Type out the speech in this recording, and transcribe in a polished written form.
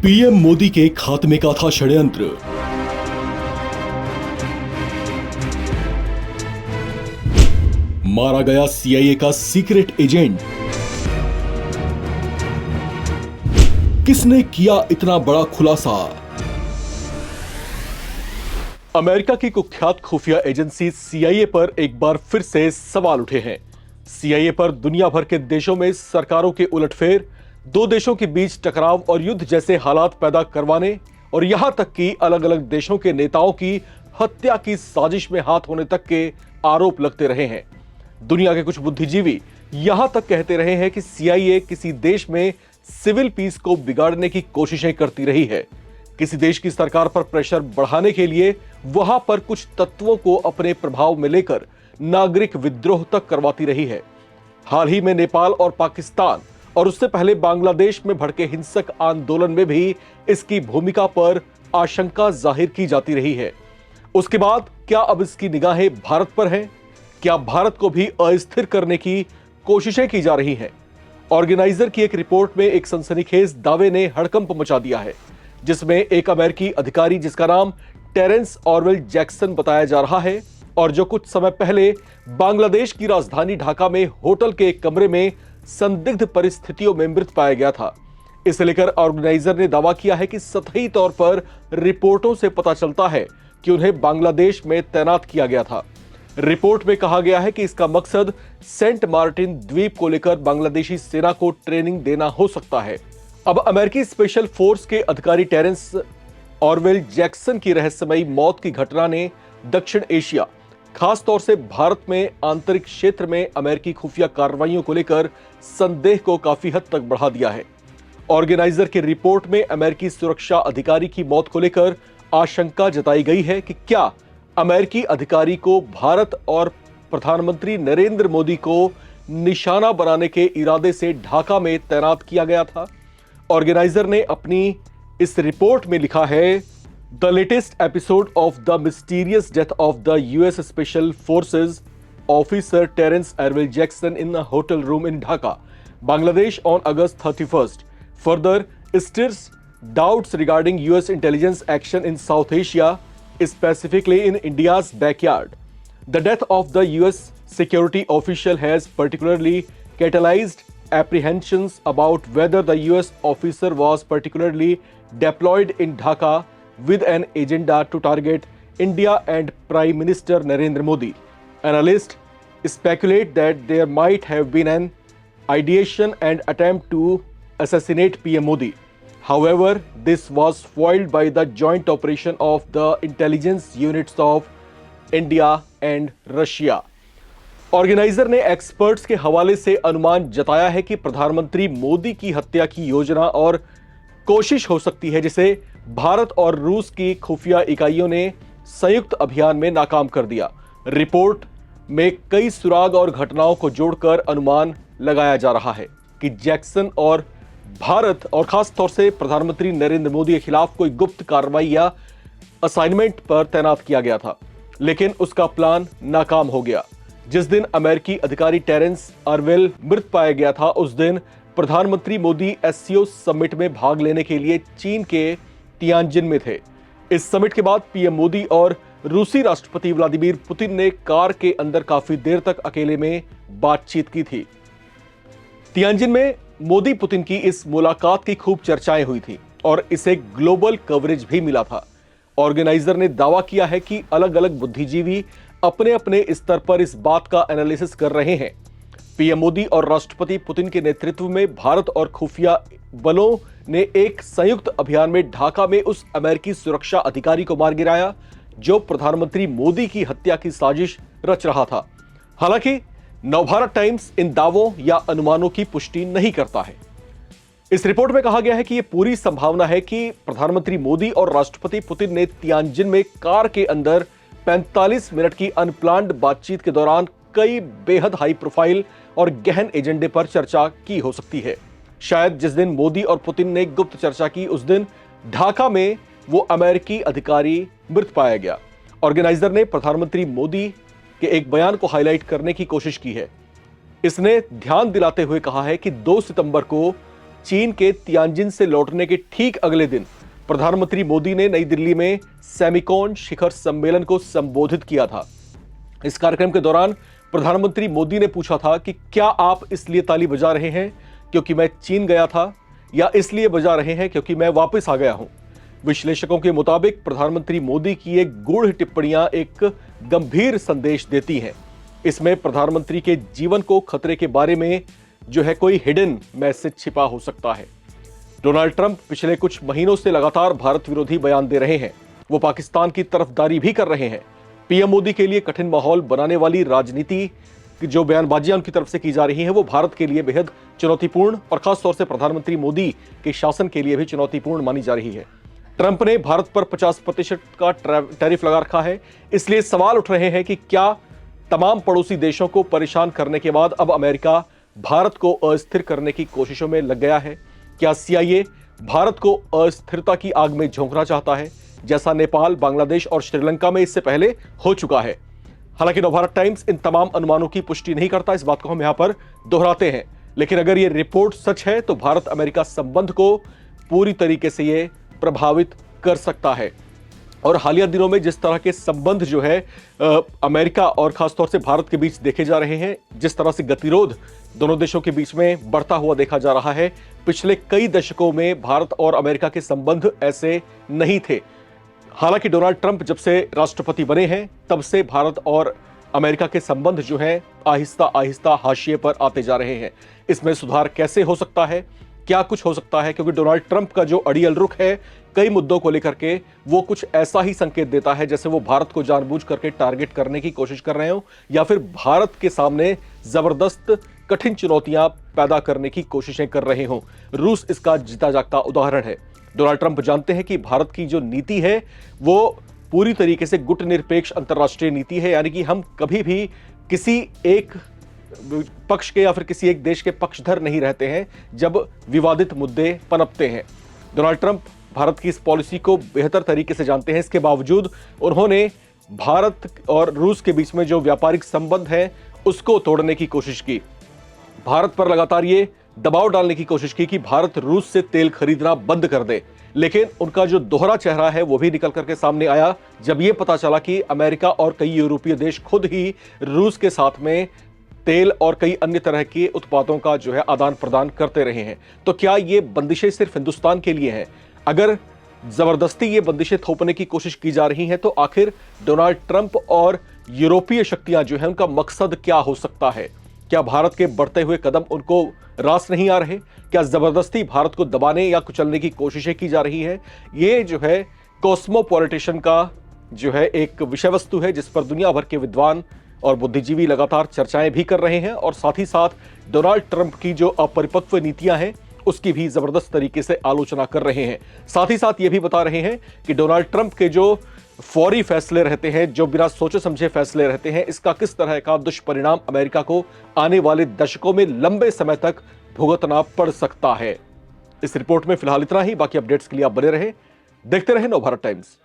PM Modi के खात्मे का था षड्यंत्र। मारा गया सीआईए का सीक्रेट एजेंट। किसने किया इतना बड़ा खुलासा? अमेरिका की कुख्यात खुफिया एजेंसी सीआईए पर एक बार फिर से सवाल उठे हैं। सीआईए पर दुनिया भर के देशों में सरकारों के उलटफेर, दो देशों के बीच टकराव और युद्ध जैसे हालात पैदा करवाने और यहां तक कि अलग अलग देशों के नेताओं की हत्या की साजिश में हाथ होने तक के आरोप लगते रहे हैं। दुनिया के कुछ बुद्धिजीवी यहां तक कहते रहे हैं कि सीआईए किसी देश में सिविल पीस को बिगाड़ने की कोशिशें करती रही है, किसी देश की सरकार पर प्रेशर बढ़ाने के लिए वहां पर कुछ तत्वों को अपने प्रभाव में लेकर नागरिक विद्रोह तक करवाती रही है। हाल ही में नेपाल और पाकिस्तान और उससे पहले बांग्लादेश में भड़के हिंसक आंदोलन में भी इसकी भूमिका पर आशंका जाहिर की जाती रही है। उसके बाद क्या अब इसकी निगाहें भारत पर हैं? क्या भारत को भी अस्थिर करने की कोशिशें की जा रही हैं? ऑर्गेनाइजर की एक रिपोर्ट में एक सनसनीखेज दावे ने हड़कंप मचा दिया है, जिसमें एक अमेरिकी अधिकारी जिसका नाम टेरेंस ऑरवेल जैक्सन बताया जा रहा है और जो कुछ समय पहले बांग्लादेश की राजधानी ढाका में होटल के एक कमरे में संदिग्ध परिस्थितियों में मृत पाया गया था। इसे लेकर ऑर्गेनाइजर ने दावा किया है कि सतही तौर पर रिपोर्टों से पता चलता है कि उन्हें बांग्लादेश में तैनात किया गया था। रिपोर्ट में कहा गया है कि इसका मकसद सेंट मार्टिन द्वीप को लेकर बांग्लादेशी सेना को ट्रेनिंग देना हो सकता है। अब अमेरिकी स्पेशल फोर्स के अधिकारी टेरेंस ऑरवेल जैक्सन की रहस्यमयी मौत की घटना ने दक्षिण एशिया, खास तौर से भारत में आंतरिक क्षेत्र में अमेरिकी खुफिया कार्रवाइयों को लेकर संदेह को काफी हद तक बढ़ा दिया है। ऑर्गेनाइजर की रिपोर्ट में अमेरिकी सुरक्षा अधिकारी की मौत को लेकर आशंका जताई गई है कि क्या अमेरिकी अधिकारी को भारत और प्रधानमंत्री नरेंद्र मोदी को निशाना बनाने के इरादे से ढाका में तैनात किया गया था। ऑर्गेनाइजर ने अपनी इस रिपोर्ट में लिखा है, The latest episode of the mysterious death of the US Special Forces officer Terence Erwin Jackson in a hotel room in Dhaka, Bangladesh on August 31st further stirs doubts regarding US intelligence action in South Asia, specifically in India's backyard. The death of the US security official has particularly catalyzed apprehensions about whether the US officer was particularly deployed in Dhaka with an agenda to target India and Prime Minister Narendra Modi. Analysts speculate that there might have been an ideation and attempt to assassinate PM Modi. However, this was foiled by the joint operation of the intelligence units of India and Russia. Organiser ने experts के हवाले से अनुमान जताया है कि प्रधानमंत्री मोदी की हत्या की योजना और कोशिश हो सकती है, जिसे भारत और रूस की खुफिया इकाइयों ने संयुक्त अभियान में नाकाम कर दिया। रिपोर्ट में कई सुराग और घटनाओं को जोड़कर अनुमान लगाया जा रहा है कि जैक्सन और भारत और खास तौर से प्रधानमंत्री नरेंद्र मोदी के खिलाफ कोई गुप्त कार्रवाई या असाइनमेंट पर तैनात किया गया था, लेकिन उसका प्लान नाकाम हो गया। जिस दिन अमेरिकी अधिकारी टेरेंस ऑरवेल मृत पाया गया था, उस दिन प्रधानमंत्री मोदी एससीओ समिट में भाग लेने के लिए चीन के तियानजिन में थे। इस समिट के बाद पीएम मोदी और रूसी राष्ट्रपति व्लादिमीर पुतिन ने कार के अंदर काफी देर तक अकेले में बातचीत की थी। तियानजिन में मोदी पुतिन की इस मुलाकात की खूब चर्चाएं हुई थी और इसे ग्लोबल कवरेज भी मिला था। ऑर्गेनाइजर ने दावा किया है कि अलग अलग बुद्धिजीवी अपने अपने स्तर पर इस बात का एनालिसिस कर रहे हैं। पीएम मोदी और राष्ट्रपति पुतिन के नेतृत्व में भारत और खुफिया बलों ने एक संयुक्त अभियान में ढाका में उस अमेरिकी सुरक्षा अधिकारी को मार गिराया जो प्रधानमंत्री मोदी की हत्या की साजिश रच रहा था। हालांकि नवभारत टाइम्स इन दावों या अनुमानों की पुष्टि नहीं करता है। इस रिपोर्ट में कहा गया है कि यह पूरी संभावना है कि प्रधानमंत्री मोदी और राष्ट्रपति पुतिन ने तियानजिन में कार के अंदर 45 मिनट की अनप्लान्ड बातचीत के दौरान कई बेहद हाई प्रोफाइल और गहन एजेंडे पर चर्चा की हो सकती है। शायद जिस दिन मोदी और पुतिन ने गुप्त चर्चा की, उस दिन ढाका में वो अमेरिकी अधिकारी मृत पाया गया। ऑर्गेनाइजर ने प्रधानमंत्री मोदी के एक बयान को हाईलाइट करने की कोशिश की है। इसने ध्यान दिलाते हुए कहा है कि 2 सितंबर को चीन के तियानजिन से लौटने के ठीक अगले दिन प्रधानमंत्री मोदी ने नई दिल्ली में सेमिकॉन शिखर सम्मेलन को संबोधित किया था। इस कार्यक्रम के दौरान प्रधानमंत्री मोदी ने पूछा था कि क्या आप इसलिए ताली बजा रहे हैं क्योंकि मैं चीन गया था, या इसलिए बजा रहे हैं क्योंकि मैं वापस आ गया हूं। विश्लेषकों के मुताबिक प्रधानमंत्री मोदी की एक गूढ़ टिप्पणियां एक गंभीर संदेश देती हैं। इसमें प्रधानमंत्री के जीवन को खतरे के बारे में जो है कोई हिडन मैसेज छिपा हो सकता है। डोनाल्ड ट्रंप पिछले कुछ महीनों से लगातार भारत विरोधी बयान दे रहे हैं। वो पाकिस्तान की तरफदारी भी कर रहे हैं। पीएम मोदी के लिए कठिन माहौल बनाने वाली राजनीति की जो बयानबाजियां उनकी तरफ से की जा रही हैं, वो भारत के लिए बेहद चुनौतीपूर्ण और खासतौर से प्रधानमंत्री मोदी के शासन के लिए भी चुनौतीपूर्ण मानी जा रही है। ट्रंप ने भारत पर 50% का टैरिफ लगा रखा है। इसलिए सवाल उठ रहे हैं कि क्या तमाम पड़ोसी देशों को परेशान करने के बाद अब अमेरिका भारत को अस्थिर करने की कोशिशों में लग गया है? क्या सीआईए भारत को अस्थिरता की आग में झोंकना चाहता है, जैसा नेपाल, बांग्लादेश और श्रीलंका में इससे पहले हो चुका है? हालांकि नवभारत टाइम्स इन तमाम अनुमानों की पुष्टि नहीं करता, इस बात को हम यहां पर दोहराते हैं। लेकिन अगर यह रिपोर्ट सच है तो भारत अमेरिका संबंध को पूरी तरीके से यह प्रभावित कर सकता है। और हालिया दिनों में जिस तरह के संबंध जो है अमेरिका और खासतौर से भारत के बीच देखे जा रहे हैं, जिस तरह से गतिरोध दोनों देशों के बीच में बढ़ता हुआ देखा जा रहा है, पिछले कई दशकों में भारत और अमेरिका के संबंध ऐसे नहीं थे। हालांकि डोनाल्ड ट्रंप जब से राष्ट्रपति बने हैं तब से भारत और अमेरिका के संबंध जो है आहिस्ता आहिस्ता हाशिए पर आते जा रहे हैं। इसमें सुधार कैसे हो सकता है, क्या कुछ हो सकता है? क्योंकि डोनाल्ड ट्रंप का जो अड़ियल रुख है कई मुद्दों को लेकर के, वो कुछ ऐसा ही संकेत देता है जैसे वो भारत को जानबूझ करके टारगेट करने की कोशिश कर रहे हो, या फिर भारत के सामने जबरदस्त कठिन चुनौतियां पैदा करने की कोशिशें कर रहे हो। रूस इसका जीता जागता उदाहरण है। डोनाल्ड ट्रंप जानते हैं कि भारत की जो नीति है वो पूरी तरीके से गुटनिरपेक्ष अंतर्राष्ट्रीय नीति है, यानी कि हम कभी भी किसी एक पक्ष के या फिर किसी एक देश के पक्षधर नहीं रहते हैं जब विवादित मुद्दे पनपते हैं। डोनाल्ड ट्रंप भारत की इस पॉलिसी को बेहतर तरीके से जानते हैं। इसके बावजूद उन्होंने भारत और रूस के बीच में जो व्यापारिक संबंध है उसको तोड़ने की कोशिश की। भारत पर लगातार ये दबाव डालने की कोशिश की कि भारत रूस से तेल खरीदना बंद कर दे। लेकिन उनका जो दोहरा चेहरा है वो भी निकल करके सामने आया जब ये पता चला कि अमेरिका और कई यूरोपीय देश खुद ही रूस के साथ में तेल और कई अन्य तरह के उत्पादों का जो है आदान प्रदान करते रहे हैं। तो क्या ये बंदिशें सिर्फ हिंदुस्तान के लिए हैं? अगर जबरदस्ती ये बंदिशें थोपने की कोशिश की जा रही हैं तो आखिर डोनाल्ड ट्रंप और यूरोपीय शक्तियां जो हैं उनका मकसद क्या हो सकता है? क्या भारत के बढ़ते हुए कदम उनको रास नहीं आ रहे? क्या जबरदस्ती भारत को दबाने या कुचलने की कोशिशें की जा रही है? ये जो है कॉस्मोपॉलिटिशियन का जो है एक विषय वस्तु है जिस पर दुनिया भर के विद्वान और बुद्धिजीवी लगातार चर्चाएं भी कर रहे हैं, और साथ ही साथ डोनाल्ड ट्रंप की जो अपरिपक्व नीतियां हैं उसकी भी जबरदस्त तरीके से आलोचना कर रहे हैं। साथ ही साथ ये भी बता रहे हैं कि डोनाल्ड ट्रंप के जो फौरी फैसले रहते हैं, जो बिना सोचे समझे फैसले रहते हैं, इसका किस तरह का दुष्परिणाम अमेरिका को आने वाले दशकों में लंबे समय तक भुगतना पड़ सकता है। इस रिपोर्ट में फिलहाल इतना ही। बाकी अपडेट्स के लिए आप बने रहे, देखते रहे नवभारत टाइम्स।